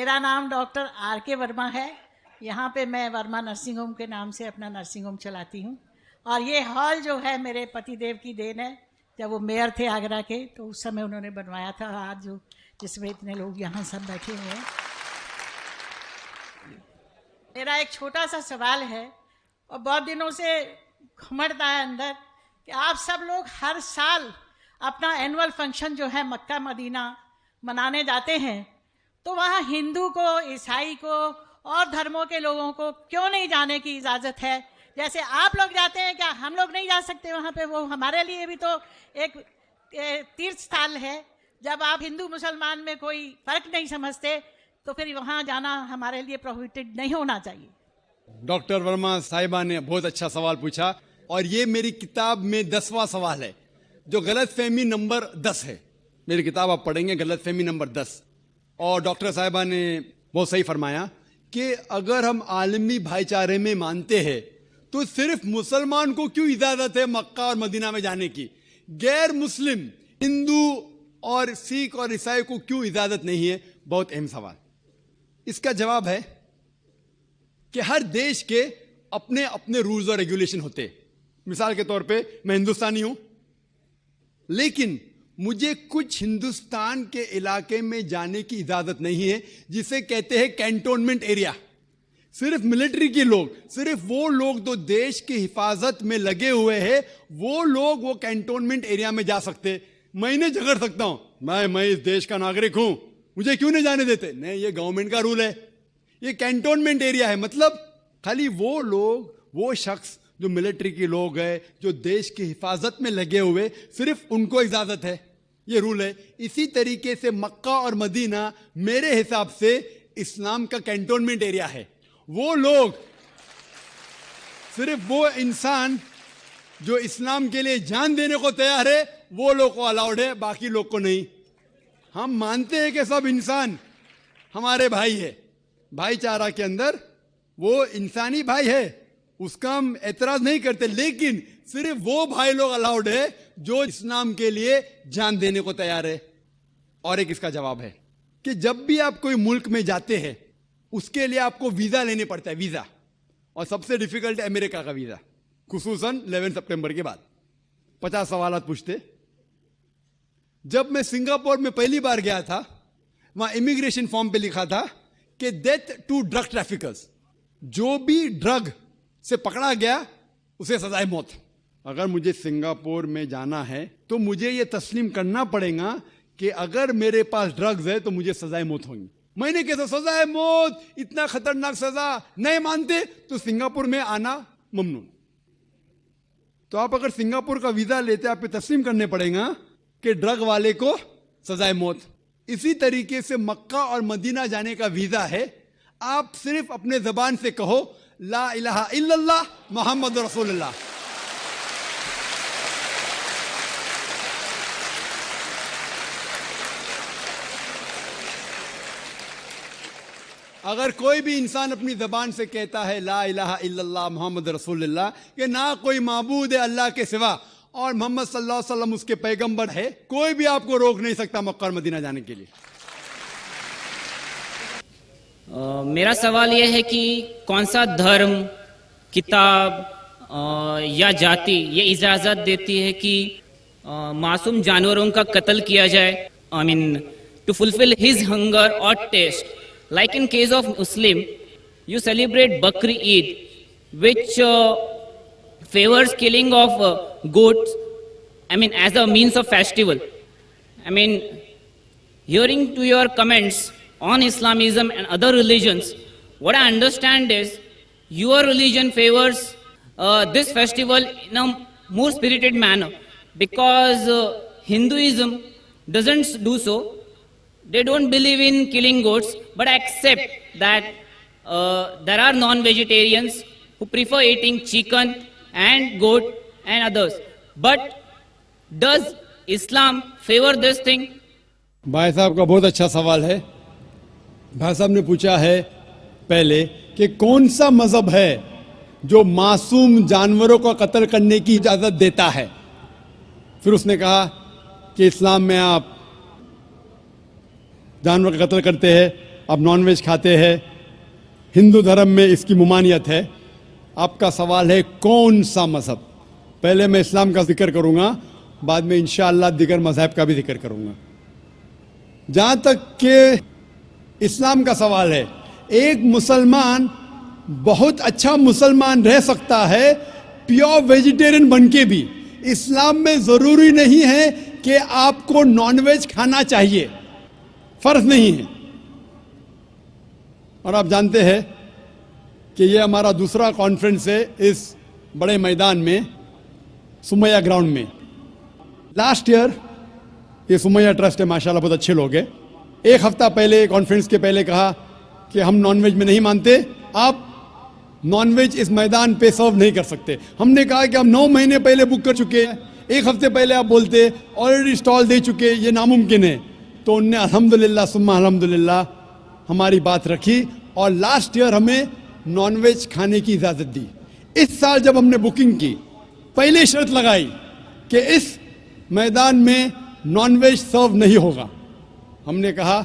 मेरा नाम doctor R.K. Verma है। यहाँ पे मैं वर्मा नर्सिंग होम के नाम से अपना नर्सिंग होम चलाती हूँ। और ये हॉल जो है मेरे पतिदेव की देन है। जब वो मेयर थे आगरा के तो उस समय उन्होंने बनवाया था। आज जो जिसमें इतने लोग यहाँ सब बैठे हुए हैं। मेरा एक छोटा सा सवाल है और बहुत दिनों से घुमड़ता है अंदर कि आप सब लोग हर साल अपना एनुअल फंक्शन जो है मक्का मदीना मनाने जाते हैं, तो वहाँ हिंदू को, ईसाई को और धर्मों के लोगों को क्यों नहीं जाने की इजाज़त है? जैसे आप लोग जाते हैं, क्या हम लोग नहीं जा सकते वहाँ पे? वो हमारे लिए भी तो एक तीर्थ स्थल है। जब आप हिंदू मुसलमान में कोई फ़र्क नहीं समझते तो फिर वहाँ जाना हमारे लिए प्रोहिबिटेड नहीं होना चाहिए। डॉक्टर वर्मा साहिबा ने बहुत अच्छा सवाल पूछा और ये मेरी किताब में 10वां सवाल है, जो गलतफहमी नंबर 10 है। मेरी किताब आप पढ़ेंगे, गलतफहमी नंबर 10। और डॉक्टर साहिबा ने बहुत सही फरमाया कि अगर हम आलमी भाईचारे में मानते हैं तो सिर्फ मुसलमान को क्यों इजाजत है मक्का और मदीना में जाने की, गैर मुस्लिम हिंदू और सिख और ईसाई को क्यों इजाजत नहीं है? बहुत अहम सवाल। इसका जवाब है कि हर देश के अपने अपने रूल्स और रेगुलेशन होते। मिसाल के तौर पे मैं हिंदुस्तानी हूं, लेकिन मुझे कुछ हिंदुस्तान के इलाके में जाने की इजाजत नहीं है जिसे कहते हैं कैंटोनमेंट एरिया। सिर्फ मिलिट्री के लोग, सिर्फ वो लोग जो देश की हिफाजत में लगे हुए हैं, वो लोग वो कैंटोनमेंट एरिया में जा सकते। मैं इन्हें झगड़ सकता हूं, मैं इस देश का नागरिक हूं, मुझे क्यों नहीं जाने देते? नहीं, ये गवर्नमेंट का रूल है। ये कैंटोनमेंट एरिया है, मतलब खाली वो लोग, वो शख्स जो मिलिट्री के लोग हैं, जो देश की हिफाजत में लगे हुए, सिर्फ उनको इजाजत है। ये रूल है। इसी तरीके से मक्का और मदीना मेरे हिसाब से इस्लाम का कैंटोनमेंट एरिया है। वो लोग, सिर्फ वो इंसान जो इस्लाम के लिए जान देने को तैयार है, वो लोग को अलाउड है, बाकी लोग को नहीं। हम मानते हैं कि सब इंसान हमारे भाई है, भाईचारा के अंदर वो इंसानी भाई है, उसका हम एतराज नहीं करते, लेकिन सिर्फ वो भाई लोग अलाउड है जो इस्लाम के लिए जान देने को तैयार है। और एक इसका जवाब है कि जब भी आप कोई मुल्क में जाते हैं उसके लिए आपको वीजा लेने पड़ता है, वीजा। और सबसे डिफिकल्ट है अमेरिका का वीजा, खुसूसन 11 सितंबर के बाद। 50 सवाल पूछते। जब मैं सिंगापुर में पहली बार गया था, वहां इमिग्रेशन फॉर्म पे लिखा था कि डेथ टू ड्रग ट्रैफिकर्स, जो भी ड्रग से पकड़ा गया उसे सजाए मौत। अगर मुझे सिंगापुर में जाना है तो मुझे यह तस्लीम करना पड़ेगा कि अगर मेरे पास ड्रग्स है तो मुझे सजाए मौत होंगी। मैंने कैसा सजाए मौत, इतना खतरनाक सजा नहीं मानते तो सिंगापुर में आना ममनू। तो आप अगर सिंगापुर का वीजा लेते, आप पे तस्लीम करने पड़ेगा कि ड्रग वाले को सजाए मौत। इसी तरीके से मक्का और मदीना जाने का वीजा है। आप सिर्फ अपने जबान से कहो ला इलाहा इल्लल्लाह मोहम्मद रसूलुल्लाह। अगर कोई भी इंसान अपनी जबान से कहता है ला इलाहा इल्लल्लाह मोहम्मद रसूलुल्लाह, कि ना कोई माबूद है अल्लाह के सिवा और मोहम्मद सल्लल्लाहु अलैहि वसल्लम उसके पैगंबर है, कोई भी आपको रोक नहीं सकता मक्का और मदीना जाने के लिए। मेरा सवाल यह है कि कौन सा धर्म, किताब या जाति ये इजाज़त देती है कि मासूम जानवरों का कत्ल किया जाए? I mean to fulfil his hunger और taste. Like in case of Muslim, you celebrate Bakri Eid which favors killing of goats, I mean as a means of festival. I mean, hearing to your comments on Islamism and other religions, what I understand is your religion favors this festival in a more spirited manner, because Hinduism doesn't do so. They don't believe in killing goats, but accept that there are non-vegetarians who prefer eating chicken and goat and others. But does Islam favor this thing? भाई साहब का बहुत अच्छा सवाल है। भाई साहब ने पूछा है पहले कि कौन सा मजहब है जो मासूम जानवरों को कत्ल करने की इजाजत देता है। फिर उसने कहा कि इस्लाम में आप जानवर का कत्ल करते हैं आप नॉनवेज खाते हैं, हिंदू धर्म में इसकी ममानियत है। आपका सवाल है कौन सा मजहब? पहले मैं इस्लाम का जिक्र करूंगा, बाद में इंशाअल्लाह दिगर मजहब का भी जिक्र करूंगा। जहां तक के इस्लाम का सवाल है, एक मुसलमान बहुत अच्छा मुसलमान रह सकता है प्योर वेजिटेरियन बन के भी। इस्लाम में जरूरी नहीं है कि आपको नॉनवेज खाना चाहिए, फर्ज नहीं है। और आप जानते हैं कि ये हमारा दूसरा कॉन्फ्रेंस है इस बड़े मैदान में, सुमैया ग्राउंड में। लास्ट ईयर ये सुमैया ट्रस्ट है, माशाल्लाह बहुत अच्छे लोग हैं। एक हफ्ता पहले कॉन्फ्रेंस के पहले कहा कि हम नॉनवेज में नहीं मानते, आप नॉनवेज इस मैदान पे सर्व नहीं कर सकते। हमने कहा कि हम 9 महीने पहले बुक कर चुके हैं, एक हफ्ते पहले आप बोलते ऑलरेडी स्टॉल दे चुके, ये नामुमकिन है। तो उनने अल्हम्दुलिल्लाह सुम्मा अल्हम्दुलिल्लाह हमारी बात रखी और लास्ट ईयर हमें नॉनवेज खाने की इजाज़त दी। इस साल जब हमने बुकिंग की, पहले शर्त लगाई कि इस मैदान में नॉनवेज सर्व नहीं होगा। हमने कहा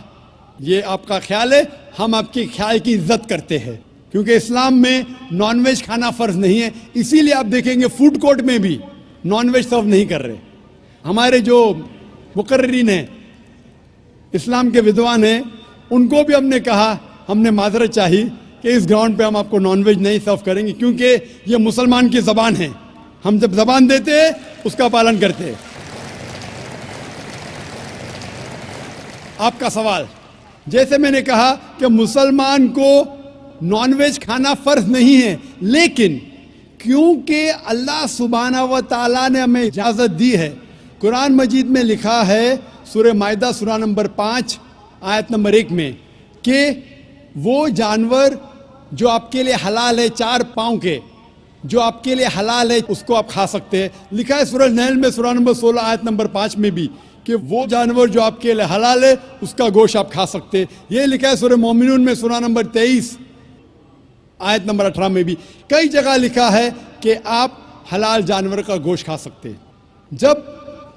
ये आपका ख्याल है, हम आपके ख्याल की इज्जत करते हैं, क्योंकि इस्लाम में नॉनवेज खाना फर्ज नहीं है। इसीलिए आप देखेंगे फूड कोर्ट में भी नॉनवेज सर्व नहीं कर रहे। हमारे जो मुकर्रिरीन हैं, इस्लाम के विद्वान हैं, उनको भी हमने कहा, हमने माजरत चाही कि इस ग्राउंड पे हम आपको नॉनवेज नहीं सर्व करेंगे, क्योंकि ये मुसलमान की ज़बान है। हम जब ज़बान देते हैं उसका पालन करते हैं। आपका सवाल, जैसे मैंने कहा कि मुसलमान को नॉनवेज खाना फर्ज नहीं है, लेकिन क्योंकि अल्लाह सुब्हाना व तआला ने हमें इजाज़त दी है, कुरान मजीद में लिखा है सूरह माइदा सूरा नंबर 5 आयत नंबर 1 में कि वो जानवर जो आपके लिए हलाल है, 4 पाँव के, जो आपके लिए हलाल है उसको आप खा सकते हैं। लिखा है सूरह नहल में सूरा नंबर 16 आयत नंबर 5 में भी कि वो जानवर जो आपके लिए हलाल है उसका गोश्त आप खा सकते हैं। ये लिखा है सूरह मोमिनून में सूरा नंबर 23 आयत नंबर 18 में भी। कई जगह लिखा है कि आप हलाल जानवर का गोश्त खा सकते हैं। जब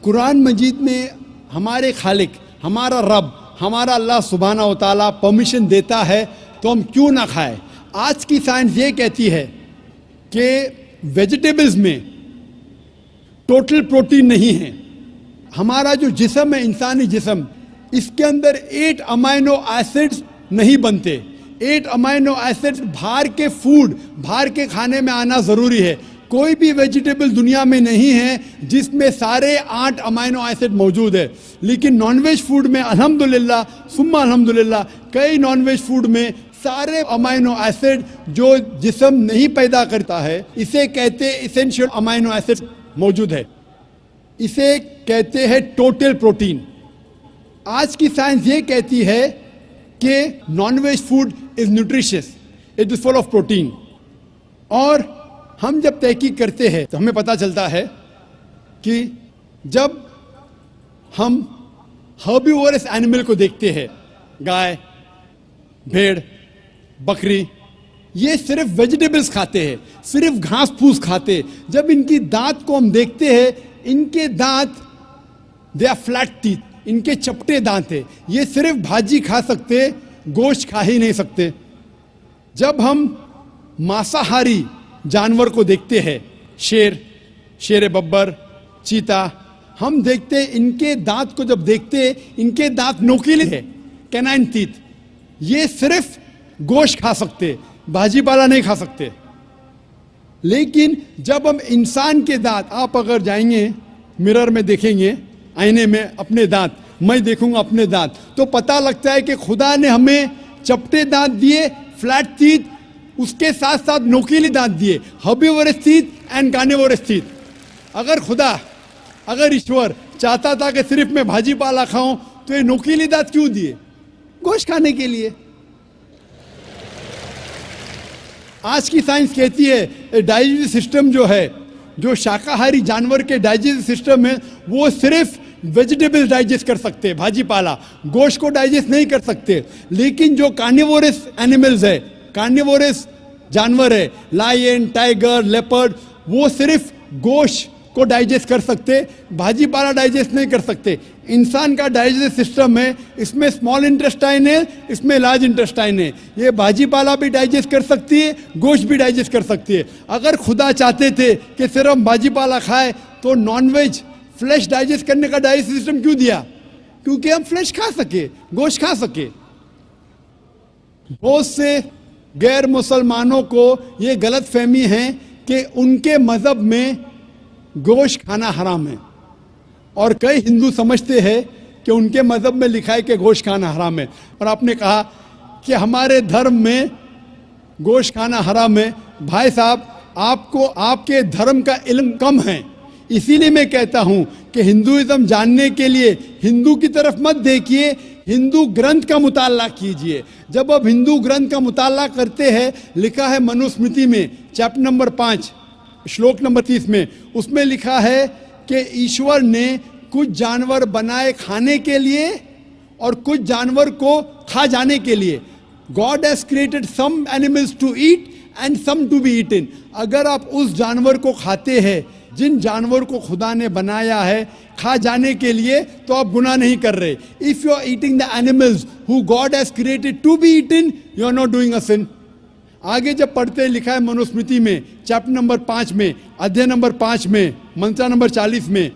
कुरान मजीद में हमारे खालिक, हमारा रब, हमारा अल्लाह सुब्हाना व तआला परमिशन देता है तो हम क्यों ना खाएं। आज की साइंस ये कहती है कि वेजिटेबल्स में टोटल प्रोटीन नहीं है। हमारा जो जिस्म है, इंसानी जिस्म, इसके अंदर 8 अमाइनो एसिड्स नहीं बनते। 8 अमाइनो एसिड्स बाहर के फूड, बाहर के खाने में आना ज़रूरी है। कोई भी वेजिटेबल दुनिया में नहीं है जिसमें सारे 8 अमाइनो एसिड मौजूद है। लेकिन नॉनवेज फूड में अल्हम्दुलिल्लाह सुम्मा अल्हम्दुलिल्लाह कई नॉनवेज फूड में सारे अमाइनो एसिड जो जिस्म नहीं पैदा करता है, इसे कहते इसेंशियल अमाइनो एसिड मौजूद है। इसे कहते हैं टोटल प्रोटीन। आज की साइंस ये कहती है कि nonveg food is nutritious, it is full of protein. और हम जब तहकीक करते हैं तो हमें पता चलता है कि जब हम हर्बीवोरस एनिमल को देखते हैं, गाय, भेड़, बकरी, ये सिर्फ वेजिटेबल्स खाते हैं, सिर्फ घास फूस खाते हैं। जब इनकी दांत को हम देखते हैं, इनके दांत दे आर फ्लैट टीथ, इनके चपटे दांत है। ये सिर्फ भाजी खा सकते, गोश्त खा ही नहीं सकते। जब हम मांसाहारी जानवर को देखते हैं, शेर बब्बर, चीता, हम देखते हैं इनके दांत को जब देखते हैं, इनके दांत नोकीले हैं, कैनाइन टीथ। ये सिर्फ गोश्त खा सकते, भाजी पाला नहीं खा सकते। लेकिन जब हम इंसान के दांत, आप अगर जाएंगे मिरर में देखेंगे, आईने में अपने दांत, मैं देखूंगा अपने दांत, तो पता लगता है कि खुदा ने हमें चपटे दांत दिए, फ्लैट टीथ, उसके साथ साथ नोकीले दांत दिए, herbivorous teeth and carnivorous teeth. अगर ईश्वर चाहता था कि सिर्फ मैं भाजी पाला खाऊं तो ये नोकीले दांत क्यों दिए? गोश्त खाने के लिए। आज की साइंस कहती है डाइजेस्टिव सिस्टम जो है, जो शाकाहारी जानवर के डाइजेस्टिव सिस्टम है, वो सिर्फ वेजिटेबल्स डाइजेस्ट कर सकते हैं, भाजी पाला, गोश्त को डाइजेस्ट नहीं कर सकते। लेकिन जो कार्निवोरस एनिमल्स है, कार्निवोरस जानवर है, लायन, टाइगर, लेपर्ड, वो सिर्फ गोश्त को डाइजेस्ट कर सकते, भाजी पाला डाइजेस्ट नहीं कर सकते। इंसान का डाइजेस्ट सिस्टम है, इसमें स्मॉल इंटेस्टाइन है, इसमें लार्ज इंटेस्टाइन है। ये भाजी पाला भी डाइजेस्ट कर सकती है, गोश्त भी डाइजेस्ट कर सकती है। अगर खुदा चाहते थे कि सिर्फ हम भाजी पाला खाए तो नॉनवेज फ्लैश डाइजेस्ट करने का डाइजेस्ट सिस्टम क्यों दिया? क्योंकि हम फ्लैश खा सके, गोश्त खा सके। बहुत से गैर मुसलमानों को ये गलत फहमी है कि उनके मजहब में गोश्त खाना हराम है, और कई हिंदू समझते हैं कि उनके मजहब में लिखा है कि गोश्त खाना हराम है। और आपने कहा कि हमारे धर्म में गोश्त खाना हराम है। भाई साहब, आपको आपके धर्म का इल्म कम है, इसीलिए मैं कहता हूं कि हिंदुइज्म जानने के लिए हिंदू की तरफ मत देखिए, हिंदू ग्रंथ का मुताला कीजिए। जब आप हिंदू ग्रंथ का मुताला करते हैं, लिखा है मनुस्मृति में चैप्टर नंबर 5 श्लोक नंबर 30 में, उसमें लिखा है कि ईश्वर ने कुछ जानवर बनाए खाने के लिए और कुछ जानवर को खा जाने के लिए। God has created some animals to eat and some to be eaten. अगर आप उस जानवर को खाते हैं जिन जानवर को खुदा ने बनाया है खा जाने के लिए, तो आप गुनाह नहीं कर रहे। If you are eating the animals who God has created to be eaten, you are not doing a sin. आगे जब पढ़ते लिखा है मनुस्मृति में चैप्टर नंबर 5 में अध्याय नंबर 5 में मंत्र नंबर 40 में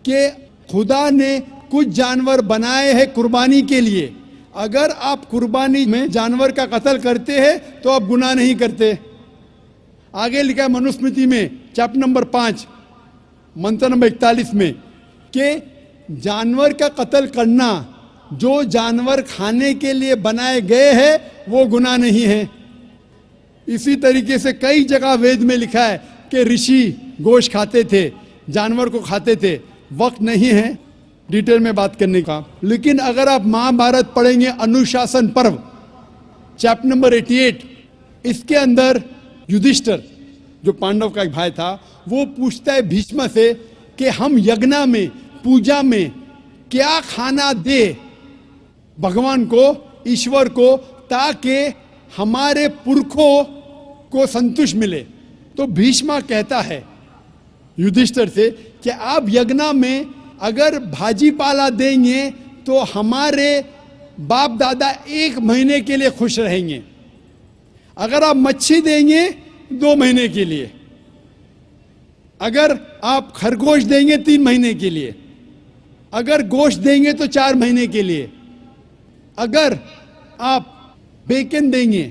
कि खुदा ने कुछ जानवर बनाए हैं कुर्बानी के लिए। अगर आप कुर्बानी में जानवर का कत्ल करते हैं तो आप गुनाह नहीं करते। आगे लिखा है मनुस्मृति में चैप्टर नंबर 5 मंत्र नंबर 41 में कि जानवर का कत्ल करना जो जानवर खाने के लिए बनाए गए हैं वो गुनाह नहीं है। इसी तरीके से कई जगह वेद में लिखा है कि ऋषि गोश्त खाते थे, जानवर को खाते थे। वक्त नहीं है डिटेल में बात करने का, लेकिन अगर आप महाभारत पढ़ेंगे अनुशासन पर्व चैप्टर नंबर 88, इसके अंदर युधिष्ठिर जो पांडव का एक भाई था, वो पूछता है भीष्म से कि हम यज्ञ में पूजा में क्या खाना दे भगवान को, ईश्वर को, ताकि हमारे पुरखों को संतुष्ट मिले। तो भीष्म कहता है युधिष्ठिर से कि आप यज्ञ में अगर भाजी पाला देंगे तो हमारे बाप दादा 1 महीने के लिए खुश रहेंगे। अगर आप मच्छी देंगे 2 महीने के लिए, अगर आप खरगोश देंगे 3 महीने के लिए, अगर गोश्त देंगे तो 4 महीने के लिए, अगर आप बेकन देंगे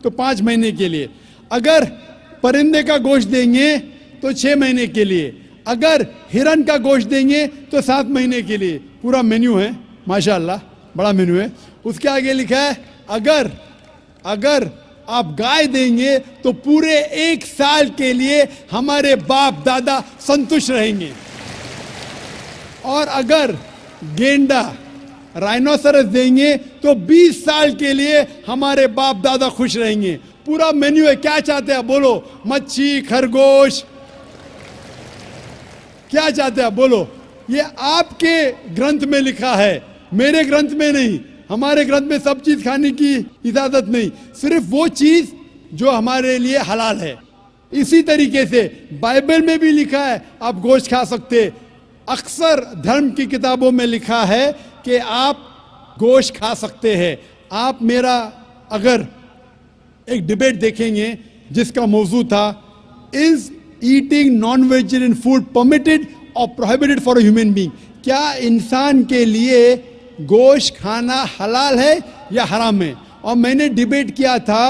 तो 5 महीने के लिए, अगर परिंदे का गोश्त देंगे तो 6 महीने के लिए, अगर हिरन का गोश्त देंगे तो 7 महीने के लिए। पूरा मेन्यू है, माशाअल्लाह बड़ा मेन्यू है। उसके आगे लिखा है अगर आप गाय देंगे तो पूरे 1 साल के लिए हमारे बाप दादा संतुष्ट रहेंगे, और अगर गेंडा राइनोसरस देंगे तो 20 साल के लिए हमारे बाप दादा खुश रहेंगे। पूरा मेन्यू है। क्या चाहते हैं बोलो? मच्छी, खरगोश, क्या चाहते हैं बोलो? ये आपके ग्रंथ में लिखा है, मेरे ग्रंथ में नहीं। हमारे ग्रंथ में सब चीज खाने की इजाजत नहीं, सिर्फ वो चीज जो हमारे लिए हलाल है। इसी तरीके से बाइबल में भी लिखा है आप गोश्त खा सकते। अक्सर धर्म की किताबों में लिखा है कि आप गोश्त खा सकते हैं। आप मेरा अगर एक डिबेट देखेंगे जिसका मौजू था is eating non vegetarian food permitted और prohibited for a human being, क्या इंसान के लिए गोश्त खाना हलाल है या हराम है? और मैंने डिबेट किया था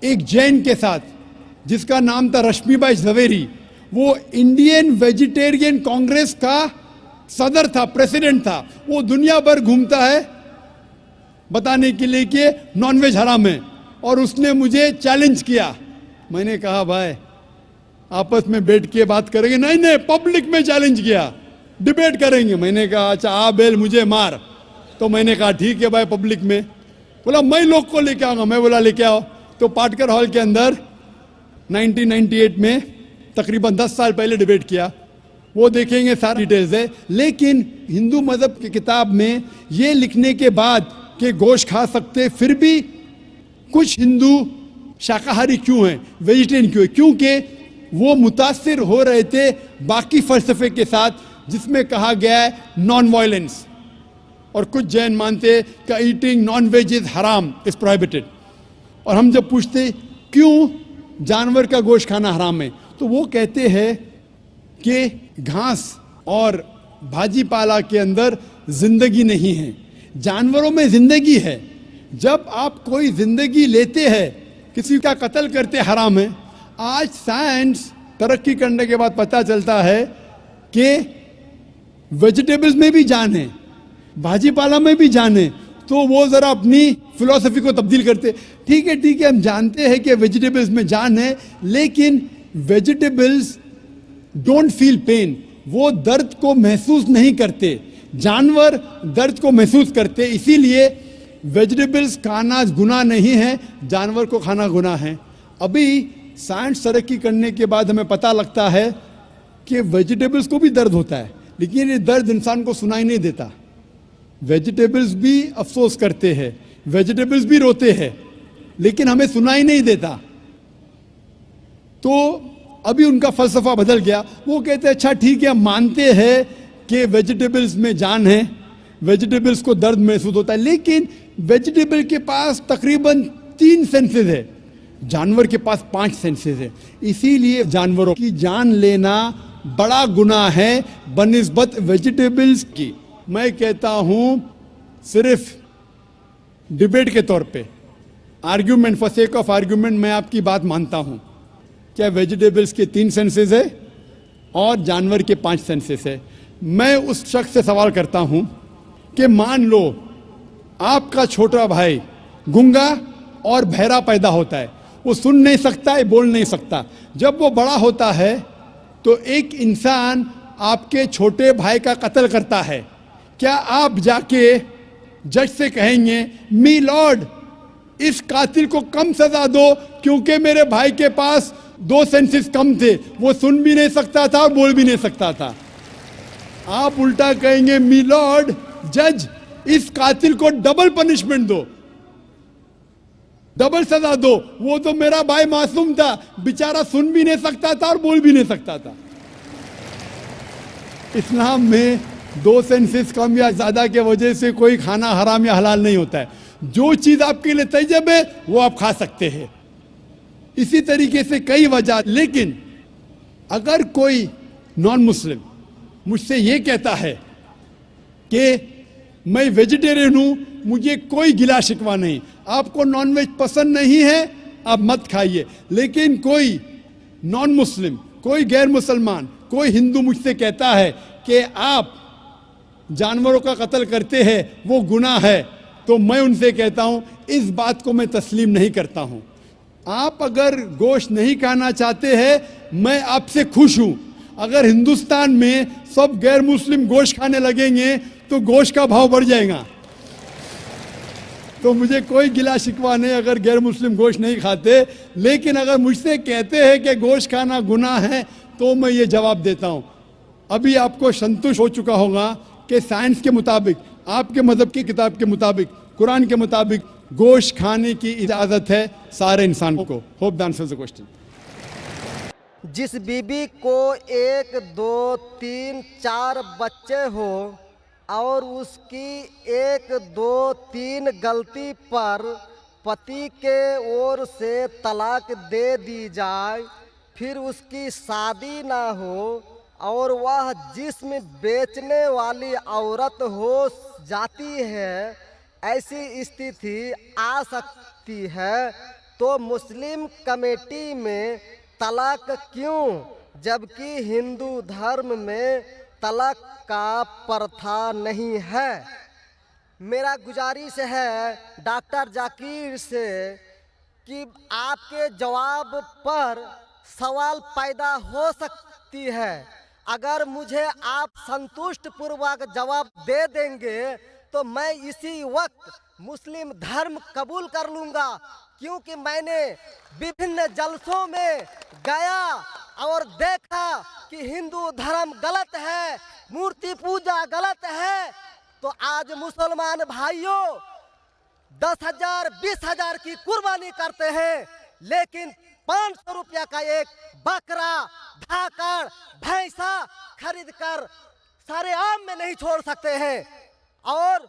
एक जैन के साथ जिसका नाम था रश्मिबाई झवेरी। वो इंडियन वेजिटेरियन कांग्रेस का सदर था, प्रेसिडेंट था। वो दुनिया भर घूमता है बताने के लिए कि नॉनवेज हराम है, और उसने मुझे चैलेंज किया। मैंने कहा भाई आपस में बैठ के बात करेंगे। नहीं, पब्लिक में चैलेंज किया, डिबेट करेंगे। मैंने कहा अच्छा आ बेल मुझे मार। तो मैंने कहा ठीक है भाई, पब्लिक में। बोला मैं लोग को लेके आऊंगा। मैं बोला लेके आओ। तो पाटकर हॉल के अंदर 1998 में तकरीबन 10 साल पहले डिबेट किया। वो देखेंगे सारी डिटेल्स है। लेकिन हिंदू मजहब की किताब में ये लिखने के बाद कि गोश्त खा सकते, फिर भी कुछ हिंदू शाकाहारी क्यों हैं, वेजिटेरियन क्यों है? क्योंकि वो मुतासिर हो रहे थे बाकी फलसफे के साथ, जिसमें कहा गया है नॉन वायलेंस। और कुछ जैन मानते कि ईटिंग नॉन वेज इज हराम, इज प्रोहिबिटेड। और हम जब पूछते क्यों जानवर का गोश्त खाना हराम है, तो वो कहते हैं कि घास और भाजी पाला के अंदर जिंदगी नहीं है, जानवरों में जिंदगी है। जब आप कोई जिंदगी लेते हैं, किसी का कत्ल करते हराम है। आज साइंस तरक्की करने के बाद पता चलता है कि वेजिटेबल्स में भी जान है, भाजी पाला में भी जान है। तो वो जरा अपनी फिलॉसफी को तब्दील करते। ठीक है, हम जानते हैं कि वेजिटेबल्स में जान है, लेकिन वेजिटेबल्स डोंट फील पेन, वो दर्द को महसूस नहीं करते। जानवर दर्द को महसूस करते, इसीलिए वेजिटेबल्स खाना गुनाह नहीं है, जानवर को खाना गुनाह है। अभी साइंस तरक्की करने के बाद हमें पता लगता है कि वेजिटेबल्स को भी दर्द होता है, लेकिन ये दर्द इंसान को सुनाई नहीं देता। वेजिटेबल्स भी अफसोस करते हैं, वेजिटेबल्स भी रोते हैं, लेकिन हमें सुनाई नहीं देता। तो अभी उनका फलसफा बदल गया। वो कहते हैं अच्छा ठीक है, हम मानते हैं कि वेजिटेबल्स में जान है, वेजिटेबल्स को दर्द महसूस होता है, लेकिन वेजिटेबल के पास तकरीबन 3 सेंसेस है, जानवर के पास 5 सेंसेस है। इसीलिए जानवरों की जान लेना बड़ा गुनाह है बनिस्बत वेजिटेबल्स की। मैं कहता हूं सिर्फ डिबेट के तौर पे, argument, for sake of argument, मैं आपकी बात मानता हूं। क्या वेजिटेबल्स के 3 सेंसेस है और जानवर के 5 सेंसेस है। मैं उस शख्स से सवाल करता हूं कि मान लो आपका छोटा भाई गूंगा और बहरा पैदा होता है, वो सुन नहीं सकता है, बोल नहीं सकता। जब वो बड़ा होता है तो एक इंसान आपके छोटे भाई का कत्ल करता है, क्या आप जाके जज से कहेंगे मी लॉर्ड इस कातिल को कम सजा दो क्योंकि मेरे भाई के पास 2 सेंसेस कम थे, वो सुन भी नहीं सकता था और बोल भी नहीं सकता था? आप उल्टा कहेंगे मी लॉर्ड जज इस कातिल को डबल पनिशमेंट दो, डबल सजा दो, वो तो मेरा भाई मासूम था, बेचारा सुन भी नहीं सकता था और बोल भी नहीं सकता था। इस्लाम में 2 सेंसेस कम या ज्यादा के वजह से कोई खाना हराम या हलाल नहीं होता है। जो चीज आपके लिए तैयब है वो आप खा सकते हैं। इसी तरीके से कई वजह। लेकिन अगर कोई नॉन मुस्लिम मुझसे ये कहता है कि मैं वेजिटेरियन हूं, मुझे कोई गिला शिकवा नहीं, आपको नॉनवेज पसंद नहीं है आप मत खाइए, लेकिन कोई नॉन मुस्लिम, कोई गैर मुसलमान, कोई हिंदू मुझसे कहता है कि आप जानवरों का कत्ल करते हैं वो गुनाह है, तो मैं उनसे कहता हूं इस बात को मैं तस्लीम नहीं करता हूं। आप अगर गोश्त नहीं खाना चाहते हैं, मैं आपसे खुश हूं। अगर हिंदुस्तान में सब गैर मुस्लिम गोश्त खाने लगेंगे तो गोश्त का भाव बढ़ जाएगा। तो मुझे कोई गिला शिकवा नहीं अगर गैर मुस्लिम गोश्त नहीं खाते, लेकिन अगर मुझसे कहते हैं कि गोश्त खाना गुनाह है तो मैं ये जवाब देता हूं। अभी आपको संतुष्ट हो चुका होगा कि साइंस के मुताबिक, आपके मजहब की किताब के मुताबिक, कुरान के मुताबिक गोश्त खाने की इजाजत है सारे इंसान को। Hope the answer the question. जिस बीबी को 1, 2, 3, 4 बच्चे हो और उसकी 1, 2, 3 गलती पर पति के ओर से तलाक दे दी जाए, फिर उसकी शादी ना हो और वह जिस्म बेचने वाली औरत हो जाती है, ऐसी स्थिति आ सकती है, तो मुस्लिम कमेटी में तलाक क्यों, जबकि हिंदू धर्म में तलाक का प्रथा नहीं है? मेरा गुजारिश है डॉक्टर जाकिर से कि आपके जवाब पर सवाल पैदा हो सकती है। अगर मुझे आप संतुष्ट पूर्वक जवाब दे देंगे तो मैं इसी वक्त मुस्लिम धर्म कबूल कर लूँगा, क्योंकि मैंने विभिन्न जलसों में गया और देखा कि हिंदू धर्म गलत है, मूर्ति पूजा गलत है। तो आज मुसलमान भाइयों 10,000 20,000 की कुर्बानी करते हैं, लेकिन 500 रुपया का एक बकरा, धाकड़, भैंसा खरीद कर सारे आम में नहीं छोड़ सकते हैं। और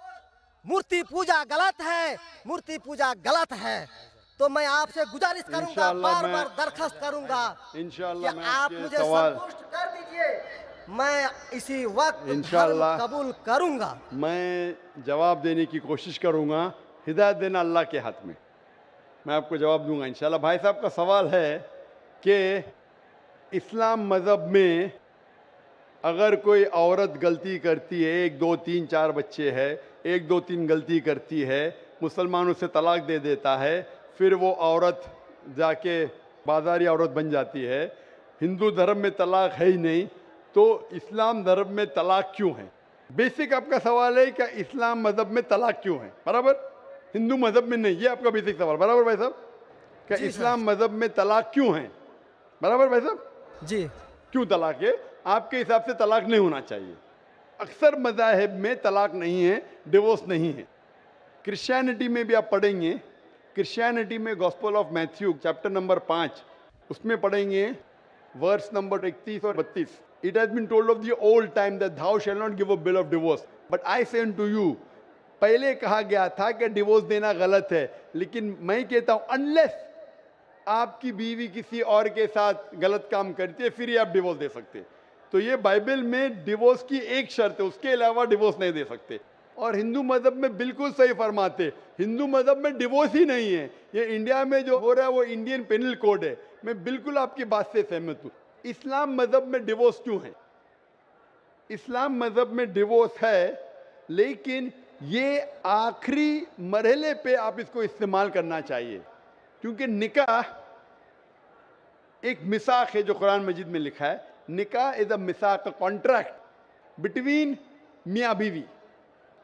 मूर्ति पूजा गलत है, मूर्ति पूजा गलत है। तो मैं आपसे गुजारिश करूंगा, इंशाअल्लाह बार बार मैं- दरखास्त करूंगा इंशाअल्लाह कि मैं आप आपके मुझे सवाल- संतुष्ट कर दीजिए। मैं इसी वक्त धर्म इंशाअल्लाह कबूल करूंगा। मैं जवाब देने की कोशिश करूंगा। हिदायत देना अल्लाह के हाथ में, मैं आपको जवाब दूंगा इंशाल्लाह। भाई साहब का सवाल है कि इस्लाम मज़हब में अगर कोई औरत गलती करती है, 1 2 3 4 बच्चे है, 1 2 3 गलती करती है, मुसलमान उसे तलाक दे देता है, फिर वो औरत जाके बाजारी औरत बन जाती है। हिंदू धर्म में तलाक है ही नहीं, तो इस्लाम धर्म में तलाक क्यों है? बेसिक आपका सवाल है कि इस्लाम मज़हब में तलाक क्यों है, बराबर? हिंदू मज़हब में नहीं, ये आपका बेसिक सवाल, बराबर भाई साहब? क्या जी सर। इस्लाम मज़हब में तलाक क्यों है, बराबर भाई साहब? जी क्यों तलाक है? आपके हिसाब से तलाक नहीं होना चाहिए। अक्सर मज़ाहिब में तलाक नहीं है, डिवोर्स नहीं है। क्रिश्चियनिटी में भी आप पढ़ेंगे, क्रिश्चियनिटी में gospel of Matthew chapter number 5 उसमें पढ़ेंगे वर्स नंबर 31 और 32। It has been told of the old time that thou shall not give a bill of divorce but I say unto you। पहले कहा गया था कि डिवोर्स देना गलत है, लेकिन मैं कहता हूं अनलेस आपकी बीवी किसी और के साथ गलत काम करती है फिर ही आप डिवोर्स दे सकते। तो ये बाइबल में डिवोर्स की एक शर्त है, उसके अलावा डिवोर्स नहीं दे सकते। और हिंदू मज़हब में बिल्कुल सही फरमाते, हिंदू मज़हब में डिवोर्स ही नहीं है। ये इंडिया में जो हो रहा है वो इंडियन पेनल कोड है। मैं बिल्कुल आपकी बात से सहमत हूँ। इस्लाम मज़हब में डिवोर्स क्यों है? इस्लाम मज़हब में डिवोर्स है, लेकिन ये आखिरी मरहले पे आप इसको इस्तेमाल करना चाहिए, क्योंकि निकाह एक मिसाक है जो कुरान मजीद में लिखा है। निकाह इज अ मिसाक, अ कॉन्ट्रैक्ट बिटवीन मियाँ बीवी,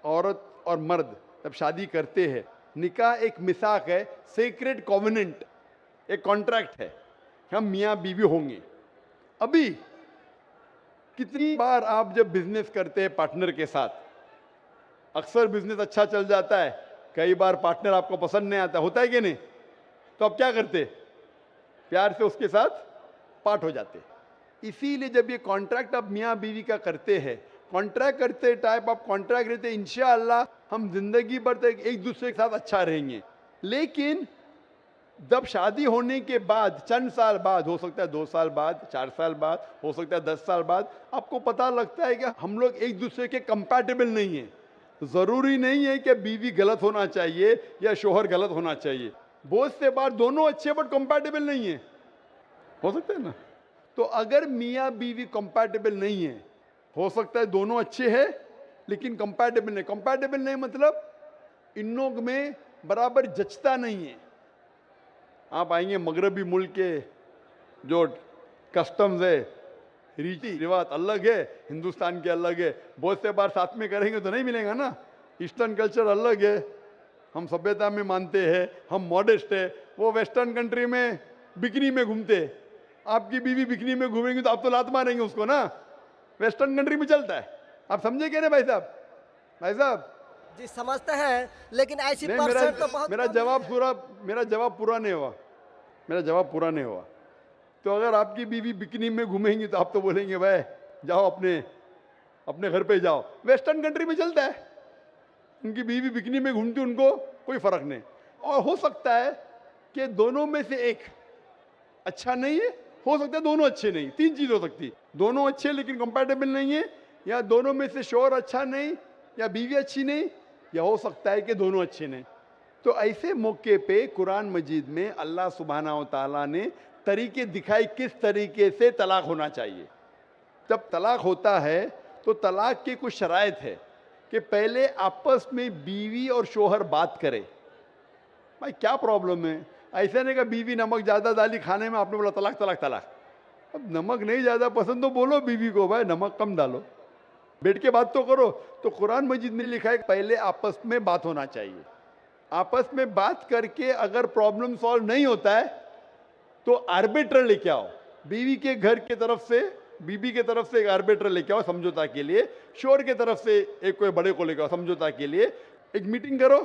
औरत और मर्द जब शादी करते हैं। निकाह एक मिसाक है, सेक्रेट कॉवेनेंट, एक कॉन्ट्रैक्ट है, हम मियाँ बीवी होंगे। अभी कितनी बार आप जब बिजनेस करते हैं पार्टनर के साथ, अक्सर बिजनेस अच्छा चल जाता है, कई बार पार्टनर आपको पसंद नहीं आता, होता है कि नहीं? तो आप क्या करते? प्यार से उसके साथ पार्ट हो जाते। इसीलिए जब ये कॉन्ट्रैक्ट आप मियाँ बीवी का करते हैं, कॉन्ट्रैक्ट करते टाइप आप कॉन्ट्रैक्ट रहते, इंशाअल्लाह हम जिंदगी भर तक एक दूसरे के साथ अच्छा रहेंगे। लेकिन जब शादी होने के बाद चंद साल बाद, हो सकता है 2 साल बाद, 4 साल बाद, हो सकता है 10 साल बाद, आपको पता लगता है कि हम लोग एक दूसरे के कंपैटिबल नहीं है। जरूरी नहीं है कि बीवी गलत होना चाहिए या शोहर गलत होना चाहिए। बहुत से बार दोनों अच्छे बट कंपैटिबल नहीं है, हो सकता है ना? तो अगर मियाँ बीवी कंपैटिबल नहीं है, हो सकता है दोनों अच्छे हैं लेकिन कंपैटिबल नहीं। कंपैटिबल नहीं मतलब इन लोग में बराबर जचता नहीं है। आप आएंगे मगरबी मुल्क के जो कस्टम्स है, रीति रिवाज अलग है, हिंदुस्तान के अलग है। बहुत से बार साथ में करेंगे तो नहीं मिलेगा ना। ईस्टर्न कल्चर अलग है, हम सभ्यता में मानते हैं, हम मॉडेस्ट है। वो वेस्टर्न कंट्री में बिकनी में घूमते, आपकी बीवी बिकनी में घूमेंगी तो आप तो लात मारेंगे उसको ना। वेस्टर्न कंट्री में चलता है, आप समझे क्या? नहीं भाई साहब? भाई साहब जी समझते हैं, लेकिन ऐसी नहीं, परसेंट तो बहुत मेरा कम जवाब है। पूरा मेरा जवाब पूरा नहीं हुआ, मेरा जवाब पूरा नहीं हुआ। तो अगर आपकी बीवी बिकनी में घूमेंगी तो आप तो बोलेंगे भाई जाओ अपने घर पे जाओ। वेस्टर्न कंट्री में चलता है, उनकी बीवी बिकनी में घूमती, उनको कोई फर्क नहीं। और हो सकता है कि दोनों में से एक अच्छा नहीं है, हो सकता है दोनों अच्छे नहीं। 3 चीज हो सकती, दोनों अच्छे लेकिन कंपैटिबल नहीं है, या दोनों में से शोहर अच्छा नहीं या बीवी अच्छी नहीं, या हो सकता है कि दोनों अच्छे नहीं। तो ऐसे मौके पे कुरान मजीद में अल्लाह सुब्हानहू व तआला ने तरीके दिखाए किस तरीके से तलाक होना चाहिए। जब तलाक होता है तो तलाक की कुछ शराइत है कि पहले आपस में बीवी और शोहर बात करे। भाई क्या प्रॉब्लम है? ऐसा नहीं कि बीवी नमक ज़्यादा डाली खाने में, आपने बोला तलाक तलाक तलाक। अब नमक नहीं ज़्यादा पसंद तो बोलो बीवी को भाई नमक कम डालो, बैठ के बात तो करो। तो कुरान मजीद में लिखा है पहले आपस में बात होना चाहिए। आपस में बात करके अगर प्रॉब्लम सॉल्व नहीं होता है तो आर्बिट्रर लेके आओ। बीवी के घर के तरफ से, बीबी के तरफ से एक आर्बिट्रर लेके आओ समझौता के लिए, शोहर के तरफ से एक कोई बड़े को लेके आओ समझौता के लिए। एक मीटिंग करो,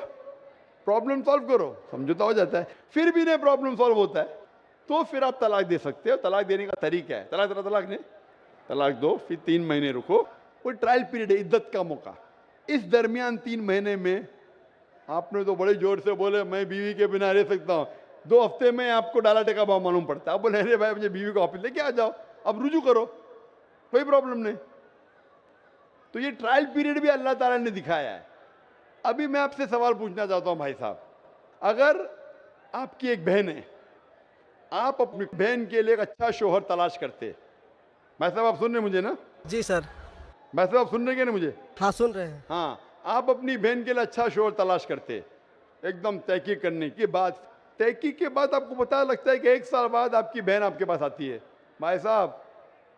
प्रॉब्लम सॉल्व करो, समझौता हो जाता है। फिर भी नहीं प्रॉब्लम सॉल्व होता है तो फिर आप तलाक दे सकते हो। तलाक देने का तरीका है, तलाक नहीं, तलाक दो, फिर 3 महीने रुको। वो ट्रायल पीरियड है, इद्दत का मौका। इस दरमियान 3 महीने में आपने तो बड़े जोर से बोले मैं बीवी के बिना रह सकता हूँ, 2 हफ्ते में आपको डाला टेका भाव मालूम पड़ता है। आप बोले अरे भाई मुझे बीवी को वापस लेके आ जाओ, अब रुजू करो, कोई प्रॉब्लम नहीं। तो ये ट्रायल पीरियड भी अल्लाह ताला ने दिखाया है। अभी मैं आपसे सवाल पूछना चाहता हूं भाई साहब, अगर आपकी एक बहन है, आप अपनी बहन के लिए एक अच्छा शोहर तलाश करते, भाई साहब आप सुन रहे मुझे ना? जी सर। भाई साहब आप सुन रहे हैं ना मुझे? हाँ सुन रहे हैं। हाँ, आप अपनी बहन के लिए अच्छा शोहर तलाश करते, एकदम तहकीक करने के बाद, तहकीक के बाद आपको पता लगता है कि 1 साल बाद आपकी बहन आपके पास आती है, भाई साहब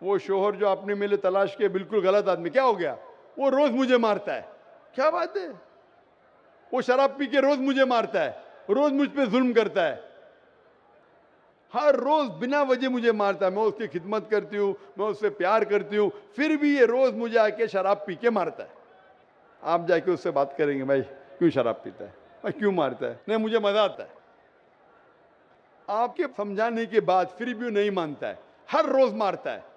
वो शोहर जो आपने मेरे तलाश किया बिल्कुल गलत आदमी, क्या हो गया? वो रोज मुझे मारता है। क्या बात है? वो शराब पी के रोज मुझे मारता है, रोज मुझ पे जुल्म करता है, हर रोज बिना वजह मुझे मारता है। मैं उसकी खिदमत करती हूँ, मैं उससे प्यार करती हूँ, फिर भी ये रोज मुझे आके शराब पी के मारता है। आप जाके उससे बात करेंगे, भाई क्यों शराब पीता है, भाई क्यों मारता है? नहीं मुझे मजा आता है। आपके समझाने के बाद फिर भी वो नहीं मानता है, हर रोज मारता है।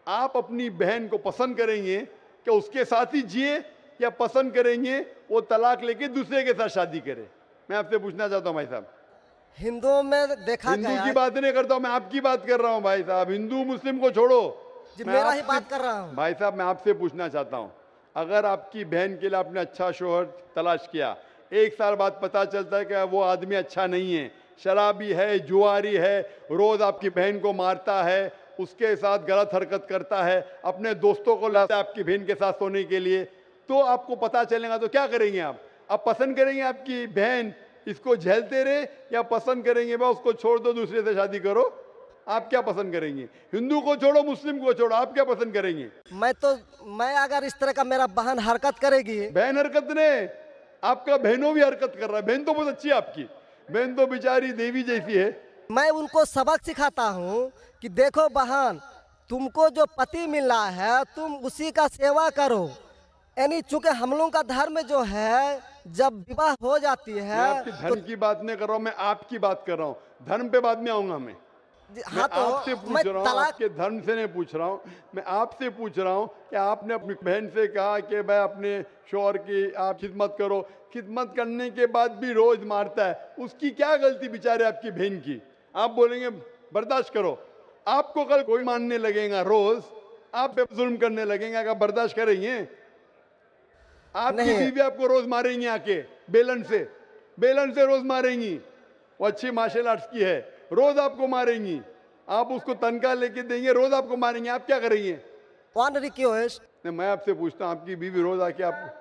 आप अपनी बहन को पसंद करेंगे कि उसके साथ ही जिए, या पसंद करेंगे वो तलाक लेके दूसरे के साथ शादी करे? मैं आपसे पूछना चाहता हूं भाई साहब। हिंदुओं में देखा हिंदू गया की बात नहीं करता हूं, मैं आपकी बात कर रहा हूं भाई साहब। हिंदू मुस्लिम को छोड़ो, जी मैं मेरा ही आपसे- बात कर रहा हूँ। भाई साहब मैं आपसे पूछना चाहता हूं, अगर आपकी बहन के लिए आपने अच्छा शोहर तलाश किया, 1 साल बाद पता चलता है कि वो आदमी अच्छा नहीं है, शराबी है, जुआरी है, रोज आपकी बहन को मारता है, उसके साथ गलत हरकत करता है, अपने दोस्तों को लाता है आपकी बहन के साथ सोने के लिए, तो आपको पता चलेगा तो क्या करेंगे आप पसंद करेंगे आपकी बहन इसको झेलते रहे, या पसंद करेंगे भाई उसको छोड़ दो दूसरे से शादी करो? आप क्या पसंद करेंगे? हिंदू को छोड़ो, मुस्लिम को छोड़ो, आप क्या पसंद करेंगे? मैं अगर इस तरह का मेरा बहन हरकत करेगी, बहन हरकत ने, आपका बहनों भी हरकत कर रहा है। बहन तो बहुत अच्छी है आपकी, बहन तो बेचारी देवी जैसी है। मैं उनको सबक सिखाता हूँ कि देखो बहन, तुमको जो पति मिल रहा है तुम उसी का सेवा करो। यानी चूंकि हम लोगों का धर्म जो है, जब विवाह हो जाती मैं है आपकी धर्म की बात नहीं कर रहा हूँ, मैं आपकी बात कर रहा हूँ। धर्म पे बाद में आऊंगा मैं हाँ तो आपसे पूछ मैं रहा हूँ, तलाक आपके धर्म से नहीं पूछ रहा हूँ, मैं आपसे पूछ रहा हूँ कि आपने अपनी बहन से कहा कि भाई अपने शौहर की आप खिदमत करो, खिदमत करने के बाद भी रोज मारता है, उसकी क्या गलती बेचारे आपकी बहन की? आप बोलेंगे बर्दाश्त करो, आपको कल कोई मानने लगेगा, रोज आप पे जुल्म करने लगेंगे, आप बर्दाश्त करेंगे? आपकी नहीं। बीवी आपको रोज मारेंगी आके बेलन से रोज मारेंगी। वो अच्छी मार्शल आर्ट्स की है, रोज आपको मारेंगी, आप उसको तनख्वाह लेके देंगे, रोज आपको मारेंगे, आप क्या करेंगे? वन रिक्वेस्ट, नहीं मैं आपसे पूछता हूँ, आपकी बीवी रोज आके आप,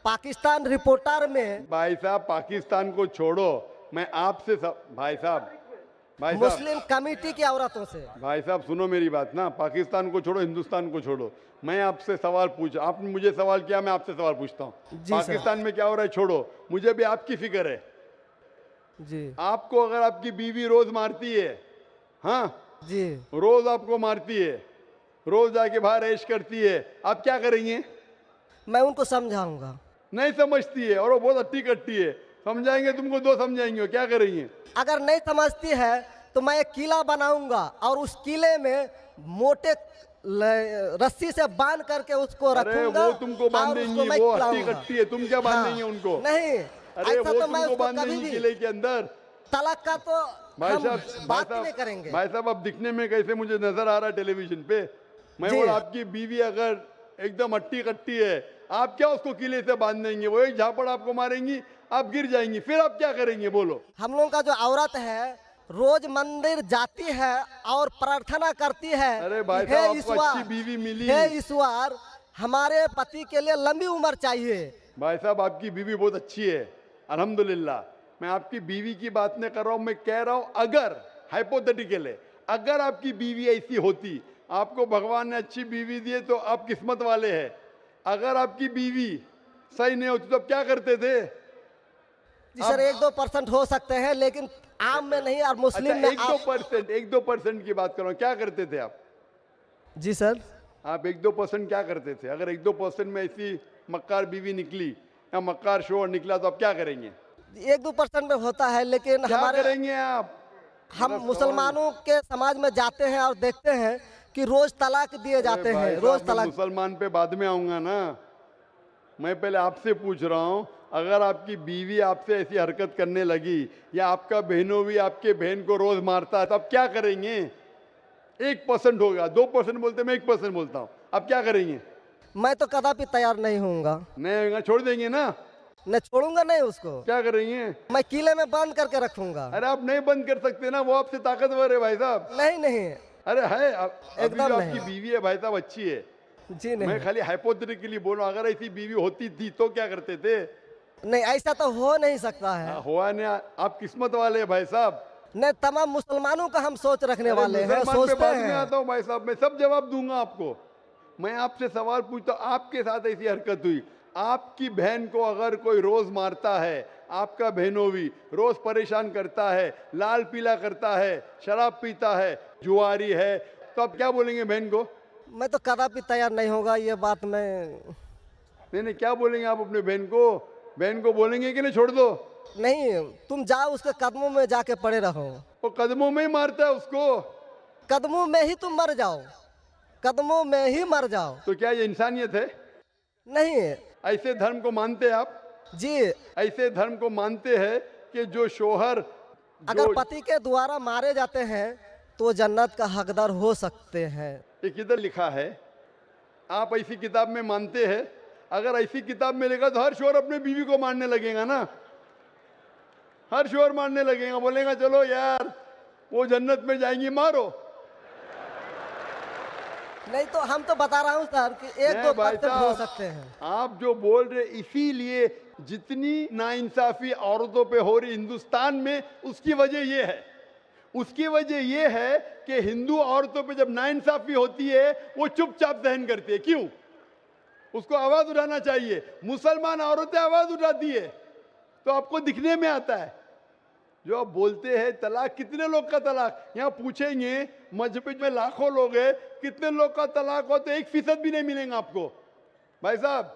पाकिस्तान रिपोर्टर में भाई साहब पाकिस्तान को छोड़ो, मैं आपसे भाई साहब मुस्लिम कमेटी की औरतों से, भाई साहब सुनो मेरी बात ना, पाकिस्तान को छोड़ो, हिंदुस्तान को छोड़ो, मैं आपसे सवाल पूछा, आपने मुझे सवाल किया, मैं आपसे सवाल पूछता हूँ। जी पाकिस्तान में क्या हो रहा है छोड़ो, मुझे भी आपकी फिक्र है। जी आपको अगर आपकी बीवी रोज मारती है, हाँ जी, रोज आपको मारती है, रोज जाके बाहर ऐश करती है, आप क्या करेंगे? मैं उनको समझाऊंगा। नहीं समझती है और वो बहुत अट्टी कट्टी है, समझाएंगे तुमको, 2 समझाएंगे, क्या करेंगे? अगर नहीं समझती है तो मैं एक किला बनाऊंगा और उस किले में मोटे रस्सी से बांध करके उसको अरे रखूंगा। वो तुमको और बांधेंगी, उसको मैं वो अट्टी खिलाऊंगा। कट्टी है, तुम क्या बांधेंगे हाँ, उनको? नहीं, अरे ऐसा वो तो मैं तुमको उसको कभी बांधेंगी भी किले के अंदर। तलाक का तो भाई हम साहब बात ही नहीं करेंगे। भाई साहब अब दिखने में कैसे मुझे नजर आ रहा है टेलीविजन पे, मैं जी। बोला आपकी बीवी अगर एकदम अट्टी कट्टी है, आप क्या उसको किले से बांध देंगे? वो एक झापड़ आपको मारेंगी, आप गिर जाएंगी, फिर आप क्या करेंगे बोलो? हम लोगों का जो औरत है रोज मंदिर जाती है और प्रार्थना करती है, अरे भाई हे साहब, आपको ईश्वर, अच्छी बीवी मिली। हे ईश्वर हमारे पति के लिए लंबी उम्र चाहिए। भाई साहब आपकी बीवी बहुत अच्छी है, अल्हम्दुलिल्लाह। मैं आपकी बीवी की बात नहीं कर रहा हूं, मैं कह रहा हूं अगर हाइपोथेटिकल है, अगर आपकी बीवी ऐसी होती, आपको भगवान ने अच्छी बीवी दी है तो आप किस्मत वाले हैं। अगर आपकी बीवी सही नहीं होती तो आप क्या करते थे? जी सर 1-2% हो सकते हैं, लेकिन आम में नहीं और मुस्लिम अच्छा, में 1-2% की बात कर रहा हूं, क्या करते थे आप? जी सर, आप 1-2% क्या करते थे? अगर 1-2% में ऐसी मक्कार बीवी निकली या मक्कार शोहर निकला तो आप क्या करेंगे? 1-2% में होता है, लेकिन क्या हमारे करेंगे आप? हम मुसलमानों के समाज में जाते हैं और देखते हैं कि रोज तलाक दिए जाते हैं, रोज तलाक। मुसलमान पे बाद में आऊंगा ना, मैं पहले आपसे पूछ रहा हूं, अगर आपकी बीवी आपसे ऐसी हरकत करने लगी या आपका बहनों भी आपके बहन को रोज मारता है, तो आप क्या करेंगे? 1% होगा, 2% बोलते, मैं 1% बोलता हूं, आप क्या करेंगे? मैं तो कदापि तैयार नहीं होऊंगा। नहीं होगा, छोड़ देंगे ना? मैं छोड़ूंगा नहीं उसको। क्या करेंगे? मैं किले में बंद करके रखूंगा। अरे आप नहीं बंद कर सकते ना, वो आपसे ताकतवर है भाई साहब। नहीं नहीं, अरे है, एकदम जो नहीं। आपकी बीवी है भाई साहब अच्छी है, जी नहीं। मैं खाली हाइपोथेटिकली बोल रहा हूं, अगर ऐसी बीवी होती थी तो क्या करते थे? नहीं, ऐसा तो हो नहीं सकता है। हुआ नहीं, आप किस्मत वाले हैं भाई साहब। नहीं, तमाम मुसलमानों का हम सोच रखने वाले हैं, मुसलमान पे सोचते बाद में हैं। आता हूं भाई साहब, मैं सब जवाब दूंगा आपको। मैं आपसे सवाल पूछता हूं, आपके साथ ऐसी हरकत हुई, आपकी बहन को अगर कोई रोज मारता है, आपका बहनों भी रोज परेशान करता है, लाल पीला करता है, शराब पीता है, जुआरी है, तो आप क्या बोलेंगे बहन को? मैं तो कदापि तैयार नहीं होगा, ये बात मैं। नहीं, क्या बोलेंगे आप अपने बहन को? बहन को बोलेंगे कि नहीं छोड़ दो? नहीं, तुम जाओ उसके कदमों में जाके पड़े रहो। वो कदमों में ही मारता है उसको। कदमों में ही तुम मर जाओ, कदमों में ही मर जाओ। तो क्या ये इंसानियत है? नहीं। ऐसे धर्म को मानते हैं आप? जी, ऐसे धर्म को मानते हैं कि जो शोहर अगर पति के द्वारा मारे जाते हैं तो जन्नत का हकदार हो सकते हैं। ये किधर लिखा है? आप ऐसी किताब में मानते हैं? अगर ऐसी किताब में लिखा तो हर शोहर अपने बीवी को मारने लगेगा ना, हर शोहर मारने लगेगा, बोलेगा चलो यार वो जन्नत में जाएंगी, मारो। नहीं तो हम तो बता रहा हूँ सर कि 1-2% हो सकते हैं। आप जो बोल रहे, इसीलिए जितनी नाइंसाफी औरतों पे हो रही हिंदुस्तान में, उसकी वजह ये है, उसकी वजह ये है कि हिंदू औरतों पे जब नाइंसाफी होती है वो चुपचाप सहन करती है। क्यों? उसको आवाज उठाना चाहिए। मुसलमान औरतें आवाज उठाती है तो आपको दिखने में आता है। जो आप बोलते हैं तलाक, कितने लोग का तलाक, यहाँ पूछेंगे मस्जिद में लाखों लोग हैं, कितने लोग का तलाक हो तो 1% भी नहीं मिलेगा आपको। भाई साहब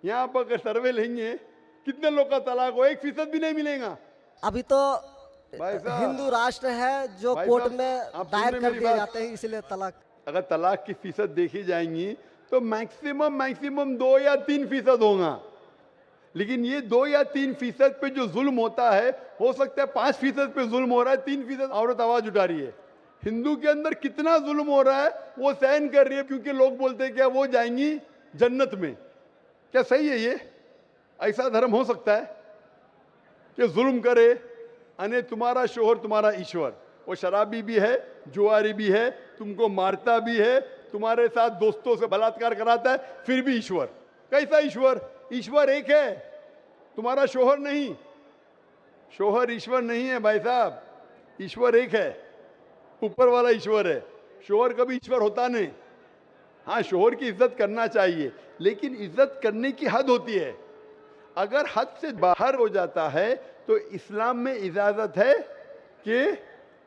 यहाँ पर अगर सर्वे लेंगे कितने लोग का तलाक हो, 1% भी नहीं मिलेगा। अभी तो भाई साहब, हिंदू राष्ट्र है जो भाई कोर्ट साहब, में आप दायर सुन रहे कर मेरी दिए बात? जाते हैं, इसलिए तलाक। अगर तलाक की फीसद देखी जाएंगी तो मैक्सिमम 2 या 3% होगा, लेकिन ये 2 या 3% पे जो जुल्म होता है, हो सकता है 5% पे जुल्म हो रहा है, 3% औरत आवाज उठा रही है। हिंदू के अंदर कितना जुल्म हो रहा है वो सहन कर रही है, क्योंकि लोग बोलते हैं क्या वो जाएंगी जन्नत में। क्या सही है ये? ऐसा धर्म हो सकता है कि जुल्म करे? अने तुम्हारा शोहर तुम्हारा ईश्वर, वो शराबी भी है, जुआरी भी है, तुमको मारता भी है, तुम्हारे साथ दोस्तों से बलात्कार कराता है, फिर भी ईश्वर। कैसा ईश्वर? ईश्वर एक है, तुम्हारा शोहर नहीं। शोहर ईश्वर नहीं है भाई साहब, ईश्वर एक है, ऊपर वाला ईश्वर है। शोहर कभी ईश्वर होता नहीं। हाँ, शोहर की इज्जत करना चाहिए, लेकिन इज्जत करने की हद होती है। अगर हद से बाहर हो जाता है तो इस्लाम में इजाजत है कि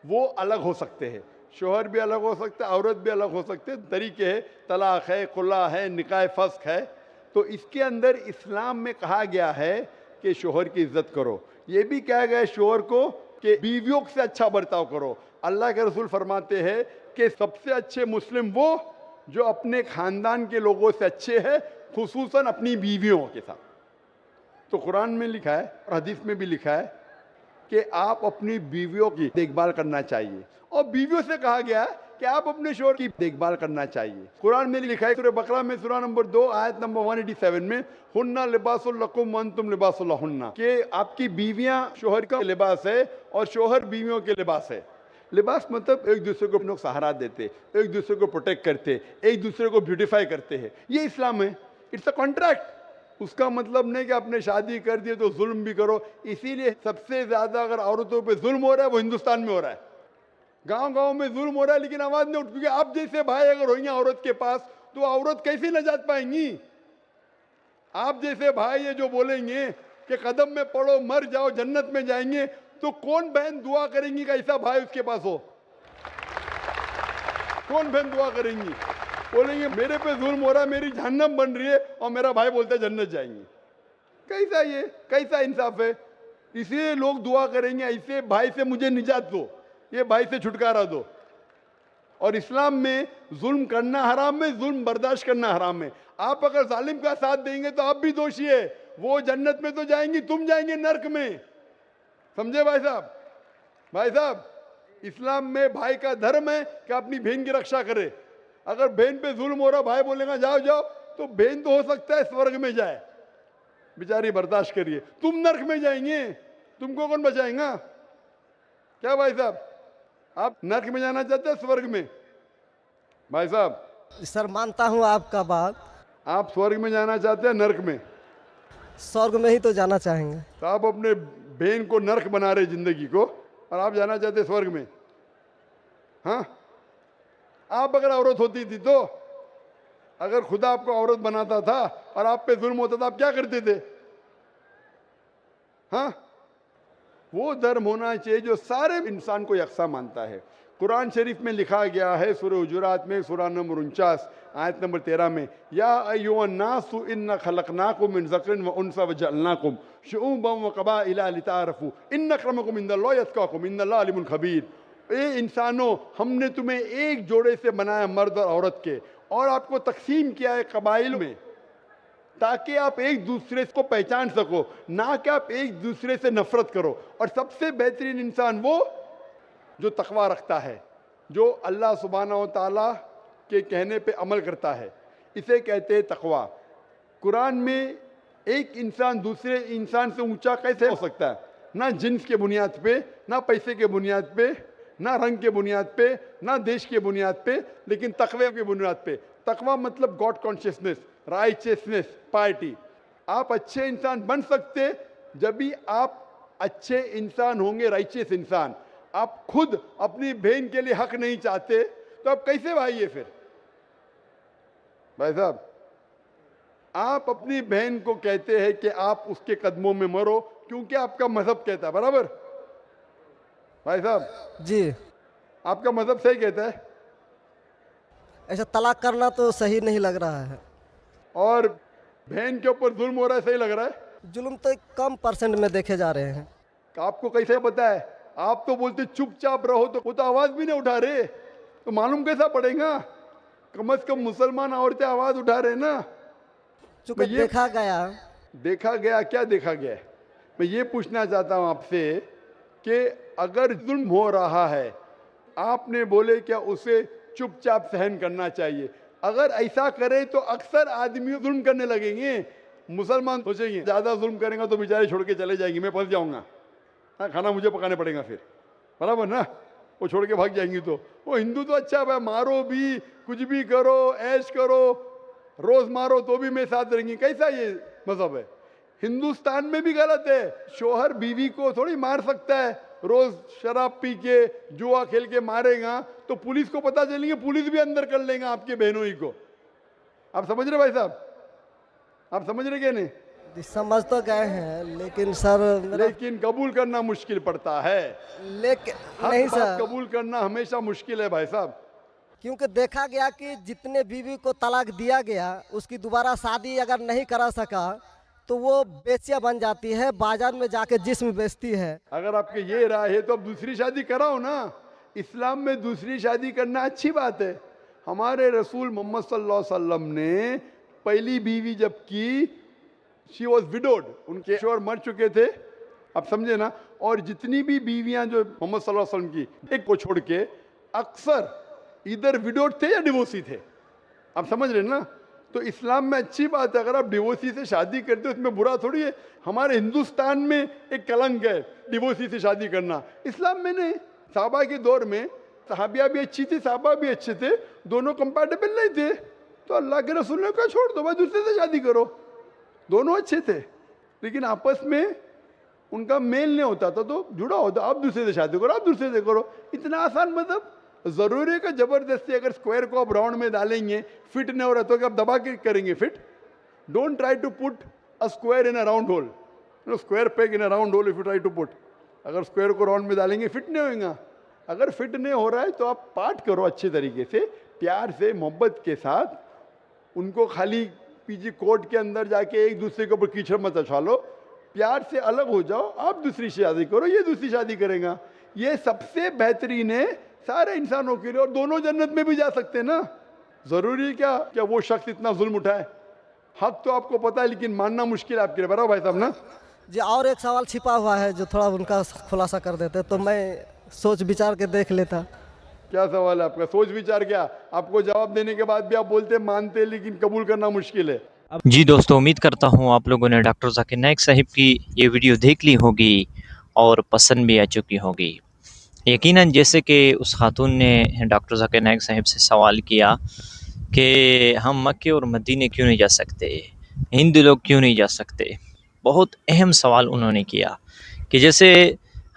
वो अलग हो सकते हैं। शोहर भी अलग हो सकता है, औरत भी अलग हो सकते हैं, तरीके हैं, तलाक है, खुला है, निकाह फस्क है। तो इसके अंदर इस्लाम में कहा गया है कि शोहर की इज्जत करो। ये भी कहा गया है शोहर को कि बीवियों से अच्छा बर्ताव करो। अल्लाह के रसूल फरमाते हैं कि सबसे अच्छे मुस्लिम वो जो अपने खानदान के लोगों से अच्छे हैं, खुसूसन अपनी बीवियों के साथ। तो कुरान में लिखा है और हदीस में भी लिखा है कि आप अपनी बीवियों की देखभाल करना चाहिए, और बीवियों से कहा गया है कि आप अपने शोहर की देखभाल करना चाहिए। कुरान में लिखा है सूरह बकरा में सूरह नंबर 2 आयत नंबर 187 में, हुन्ना लिबासुल लकुम व अंतुम लिबासुल लहुन्ना, कि आपकी बीवियां शोहर का लिबास है और शोहर बीवियों के लिबास है। लिबास मतलब एक दूसरे को लोग सहारा देते, एक दूसरे को प्रोटेक्ट करते, एक दूसरे को ब्यूटिफाई करते हैं। ये इस्लाम है। It's a contract. उसका मतलब नहीं कि आपने शादी कर दी तो जुल्म भी करो। इसीलिए सबसे ज्यादा अगर औरतों पे जुल्म हो रहा है वो हिंदुस्तान में हो रहा है। गांव-गांव में जुल्म हो रहा है, लेकिन आवाज नहीं उठ, क्योंकि आप जैसे भाई अगर होंगे औरत के पास तो औरत कैसे नजात पाएंगी? आप जैसे भाई ये जो बोलेंगे कि कदम में पड़ो मर जाओ जन्नत में जाएंगे, तो कौन बहन दुआ करेंगी कि ऐसा भाई उसके पास हो? कौन बहन दुआ करेंगी? बोलेंगे मेरे पे जुल्म हो रहा है, मेरी जहन्नम बन रही है, और मेरा भाई बोलता है जन्नत जाएंगे। कैसा ये, कैसा इंसाफ है? इसलिए लोग दुआ करेंगे ऐसे भाई से मुझे निजात दो। ये भाई से छुटकारा दो। और इस्लाम में जुल्म करना हराम है, जुल्म बर्दाश्त करना हराम है। आप अगर जालिम का साथ देंगे तो आप भी दोषी है। वो जन्नत में तो जाएंगी, तुम जाएंगे नरक में। समझे भाई साहब? भाई साहब, इस्लाम में भाई का धर्म है कि अपनी बहन की रक्षा करे। अगर बहन पे जुल्म हो रहा, भाई बोलेगा जाओ जाओ, तो बहन तो हो सकता है स्वर्ग में जाए, बेचारी बर्दाश्त करिए। तुम नरक में जाएंगे, तुमको कौन बचाएगा? क्या भाई साहब, आप नरक में जाना चाहते हैं स्वर्ग में? भाई साहब, सर मानता हूँ आपका बात। आप स्वर्ग में जाना चाहते हैं नरक में? स्वर्ग में ही तो जाना चाहेंगे। तो आप अपने बहन को नरक बना रहे जिंदगी को, और आप जाना चाहते हैं स्वर्ग में? हाँ, आप अगर औरत होती थी तो, अगर खुदा आपको औरत बनाता था और आप पे जुल्म होता था, आप क्या करते थे? हाँ, वो धर्म होना चाहिए जो सारे इंसान को यकसा मानता है। कुरान शरीफ में लिखा गया है, सूरह हुजुरात में सूरह नंबर 49 आयत नंबर 13 में, या अय्युहन्नासु इन्ना खलकनाकुम मिन ज़करिन व उन्सा व जअलनाकुम शुऊबन व क़बाइला लिताअरफू इन्न अक्रमकुम इंदल्लाहि अत्क़ाकुम इन्नल्लाह अलीमुन खबीर। ए इंसानों, हमने तुम्हें एक जोड़े से बनाया, मर्द और औरत के, और आपको तकसीम किया है कबाइल में, ताकि आप एक दूसरे को पहचान सको, ना कि आप एक दूसरे से नफरत करो। और सबसे बेहतरीन इंसान वो जो तकवा रखता है, जो अल्लाह सुब्हानहू व तआला के कहने पे अमल करता है, इसे कहते हैं तकवा। कुरान में एक इंसान दूसरे इंसान से ऊंचा कैसे हो सकता है? ना जिन्स के बुनियाद पे, ना पैसे के बुनियाद पे, ना रंग के बुनियाद पे, ना देश के बुनियाद पे, लेकिन तकवे के बुनियाद पे। तकवा मतलब गॉड कॉन्शियसनेस, राइचियसनेस, पार्टी। आप अच्छे इंसान बन सकते जब भी आप अच्छे इंसान होंगे, राइचियस इंसान। आप खुद अपनी बहन के लिए हक नहीं चाहते तो आप कैसे भाई है फिर? भाई साहब, आप अपनी बहन को कहते हैं कि आप उसके कदमों में मरो क्योंकि आपका मजहब कहता है, बराबर? भाई साहब जी, आपका मजहब सही कहता है। ऐसा तलाक करना तो सही नहीं लग रहा है। और बहन के ऊपर जुल्म हो रहा है, सही लग रहा है? जुल्म तो कम परसेंट में देखे जा रहे हैं। आपको कैसे पता है? आप तो बोलते चुपचाप रहो, तो वो तो आवाज भी नहीं उठा रहे, तो मालूम कैसा पड़ेगा? कम से कम मुसलमान औरतें आवाज उठा रहे ना। चूंकि देखा गया क्या देखा गया है? मैं ये पूछना चाहता हूँ आपसे कि अगर जुल्म हो रहा है, आपने बोले क्या उसे चुपचाप सहन करना चाहिए? अगर ऐसा करे तो अक्सर आदमी जुल्म करने लगेंगे। मुसलमान सोचेंगे ज्यादा जुल्म करेंगे तो बेचारे छोड़ के चले जाएंगे, मैं फंस जाऊंगा, हाँ, खाना मुझे पकाने पड़ेगा फिर, बराबर ना? वो छोड़ के भाग जाएंगी। तो वो हिंदू तो अच्छा है, मारो भी, कुछ भी करो, ऐश करो, रोज मारो तो भी मेरे साथ रहेंगी। कैसा ये मजहब है? हिंदुस्तान में भी गलत है। शोहर बीवी को थोड़ी मार सकता है। रोज शराब पी के, जुआ खेल के मारेगा तो पुलिस को पता चलेंगे, पुलिस भी अंदर कर लेगा आपके बहनों ही को। आप समझ रहे भाई साहब? आप समझ रहे क्या? नहीं समझ तो गए हैं, लेकिन सर लेकिन कबूल करना मुश्किल पड़ता है। लेकिन नहीं हक बात सर, कबूल करना हमेशा मुश्किल है भाई साहब। क्योंकि देखा गया कि जितने बीवी को तलाक दिया गया, उसकी दोबारा शादी अगर नहीं करा सका तो वो बेचिया बन जाती है, बाजार में जाके जिस्म बेचती है। अगर आपके ये राय है तो अब दूसरी शादी कराओ ना। इस्लाम में दूसरी शादी करना अच्छी बात है। हमारे रसूल मोहम्मद सल्लल्लाहु अलैहि वसल्लम ने पहली बीवी जब की, शी वॉज विडोड, उनके शोहर मर चुके थे, आप समझे ना? और जितनी भी बीवियां जो मोहम्मद सल्लल्लाहु अलैहि वसल्लम की, एक को छोड़ के अक्सर इधर विडोड थे या डिवोर्सी थे, आप समझ रहे ना? तो इस्लाम में अच्छी बात है। अगर आप डिवोर्सी से शादी करते हो उसमें बुरा थोड़ी है। हमारे हिंदुस्तान में एक कलंक है डिवोर्सी से शादी करना, इस्लाम में नहीं। साहबा के दौर में सहाबिया भी अच्छी थी, साहबा भी अच्छे थे, दोनों कंपैटिबल नहीं थे, तो अल्लाह के रसूल ने कहा छोड़ दो भाई, दूसरे से शादी करो। दोनों अच्छे थे लेकिन आपस में उनका मेल नहीं होता था, तो जुड़ा होता, आप दूसरे से शादी करो, आप दूसरे से करो। इतना आसान मतलब जरूरी है कि जबरदस्ती अगर स्क्वायर को आप राउंड में डालेंगे, फिट नहीं हो रहा तो आप दबा के करेंगे fit? Don't try to put a square in a round hole, square peg in a round hole if you try to put. अगर स्क्वायर को राउंड में डालेंगे फिट नहीं होगा। अगर फिट नहीं हो रहा है तो आप पार्ट करो अच्छे तरीके से, प्यार से, मोहब्बत के साथ। उनको खाली पीछे कोर्ट के अंदर जाके एक दूसरे के ऊपर कीचड़ मत उछालो, प्यार से अलग हो जाओ, आप दूसरी शादी करो, ये दूसरी शादी करेगा। ये सबसे बेहतरीन है सारे इंसानों के लिए, और दोनों जन्नत में भी जा सकते हैं ना। जरूरी क्या वो शख्स इतना जुल्म उठाए? हक तो आपको पता है लेकिन मानना मुश्किल है आपके लिए, बराबर भाई साहब ना? जी और एक सवाल छिपा हुआ है जो थोड़ा उनका खुलासा कर देते तो मैं सोच विचार के देख लेता। क्या सवाल है आपका? सोच विचार क्या? आपको जवाब देने के बाद भी आप बोलते मानते लेकिन कबूल करना मुश्किल है। जी दोस्तों, उम्मीद करता हूँ आप लोगों ने डॉक्टर ज़ाकिर नाइक साहिब की ये वीडियो देख ली होगी और पसंद भी आ चुकी होगी। यकीनन जैसे कि उस खातून ने डॉक्टर ज़ाकिर नाइक साहिब से सवाल किया कि हम मक्के और मदीने क्यों नहीं जा सकते, हिंदू लोग क्यों नहीं जा सकते। बहुत अहम सवाल उन्होंने किया कि जैसे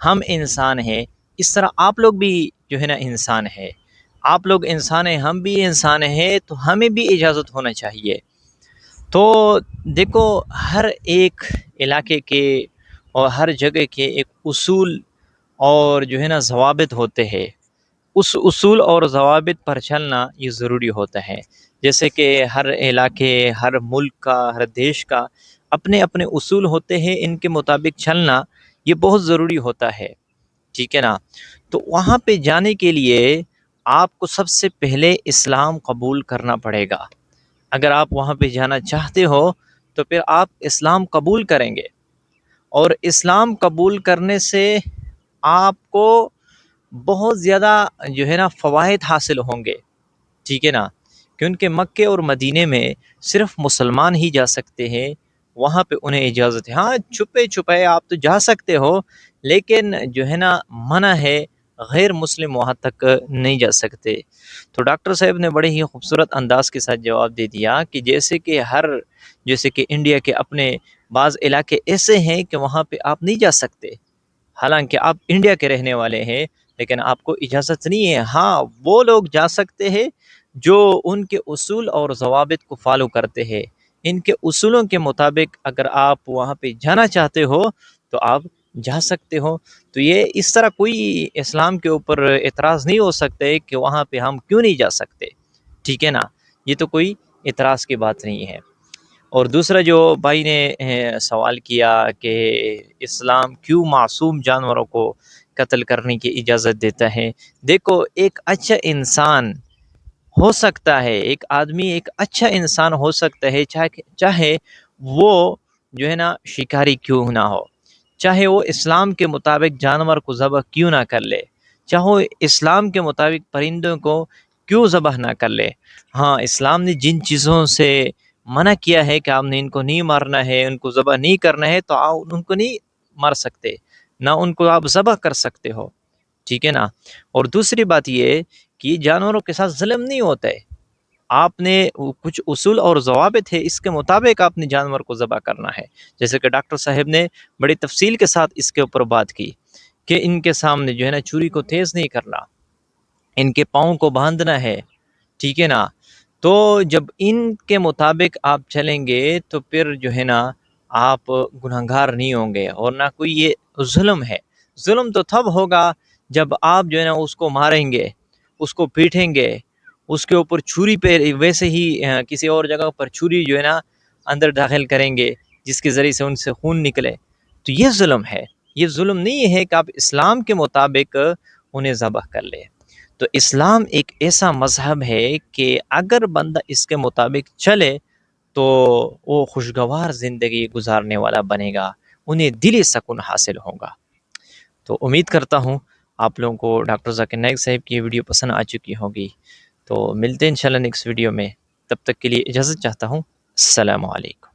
हम इंसान हैं इस तरह आप लोग भी जो है ना इंसान है, आप लोग इंसान हैं, हम भी इंसान हैं, तो हमें भी इजाज़त होना चाहिए। तो देखो, हर एक इलाके के और हर जगह के एक उसूल और जो है ना ज़वाबित होते हैं। उस उसूल और ज़वाबित पर चलना ये ज़रूरी होता है। जैसे कि हर इलाके, हर मुल्क का, हर देश का अपने अपने उसूल होते हैं, इनके मुताबिक चलना ये बहुत ज़रूरी होता है, ठीक है ना। तो वहाँ पे जाने के लिए आपको सबसे पहले इस्लाम कबूल करना पड़ेगा। अगर आप वहाँ पे जाना चाहते हो तो फिर आप इस्लाम कबूल करेंगे, और इस्लाम कबूल करने से आपको बहुत ज़्यादा जो है ना फ़वाइद हासिल होंगे, ठीक है ना। क्योंकि मक्के और मदीने में सिर्फ मुसलमान ही जा सकते हैं, वहाँ पे उन्हें इजाज़त है। हाँ, छुपे छुपाए आप तो जा सकते हो, लेकिन जो है ना मना है, गैर मुस्लिम वहाँ तक नहीं जा सकते। तो डॉक्टर साहब ने बड़े ही खूबसूरत अंदाज़ के साथ जवाब दे दिया कि जैसे कि इंडिया के अपने बाज़ इलाके ऐसे हैं कि वहाँ पे आप नहीं जा सकते। हालांकि आप इंडिया के रहने वाले हैं, लेकिन आपको इजाज़त नहीं है। हाँ, वो लोग जा सकते हैं जो उनके उसूल और ज़वाबित को फॉलो करते हैं। इनके उसूलों के मुताबिक अगर आप वहाँ पे जाना चाहते हो तो आप जा सकते हो। तो ये इस तरह कोई इस्लाम के ऊपर एतराज़ नहीं हो सकते कि वहाँ पे हम क्यों नहीं जा सकते, ठीक है ना। ये तो कोई एतराज़ की बात नहीं है। और दूसरा जो भाई ने सवाल किया कि इस्लाम क्यों मासूम जानवरों को कत्ल करने की इजाज़त देता है। देखो, एक अच्छा इंसान हो सकता है, एक आदमी एक अच्छा इंसान हो सकता है, चाहे वो जो है ना शिकारी क्यों ना हो, चाहे वो इस्लाम के मुताबिक जानवर को ज़बह क्यों ना कर ले, चाहे वो इस्लाम के मुताबिक परिंदों को क्यों ज़बह ना कर ले। हाँ, इस्लाम ने जिन चीज़ों से मना किया है कि आपने इनको नहीं मारना है, उनको ज़बह नहीं करना है, तो आप उनको नहीं मार सकते, ना उनको आप ज़बह कर सकते हो, ठीक है ना। और दूसरी बात ये कि जानवरों के साथ ज़ुल्म नहीं होता है। आपने कुछ उसूल और ज़वाबित है, इसके मुताबिक आपने जानवर को ज़बह करना है। जैसे कि डॉक्टर साहब ने बड़ी तफसील के साथ इसके ऊपर बात की कि इनके सामने जो है ना छुरी को तेज़ नहीं करना, इनके पाँव को बांधना है, ठीक है ना। तो जब इनके मुताबिक आप चलेंगे तो फिर जो है ना आप गुनहगार नहीं होंगे, और ना कोई ये जुल्म है। जुल्म तो तब होगा जब आप जो है ना उसको मारेंगे, उसको पीटेंगे, उसके ऊपर छुरी पे वैसे ही किसी और जगह पर छुरी जो है ना अंदर दाखिल करेंगे जिसके ज़रिए से उनसे खून निकले, तो ये जुल्म है। ये जुल्म नहीं है कि आप इस्लाम के मुताबिक उन्हें ज़बह कर ले। तो इस्लाम एक ऐसा मज़हब है कि अगर बंदा इसके मुताबिक चले तो वो खुशगवार ज़िंदगी गुजारने वाला बनेगा, उन्हें दिली सुकून हासिल होगा। तो उम्मीद करता हूँ आप लोगों को डॉक्टर ज़ाकिर नाइक साहब की ये वीडियो पसंद आ चुकी होगी। तो मिलते हैं इंशाल्लाह नेक्स्ट वीडियो में, तब तक के लिए इजाज़त चाहता हूँ। अस्सलामु अलैकुम।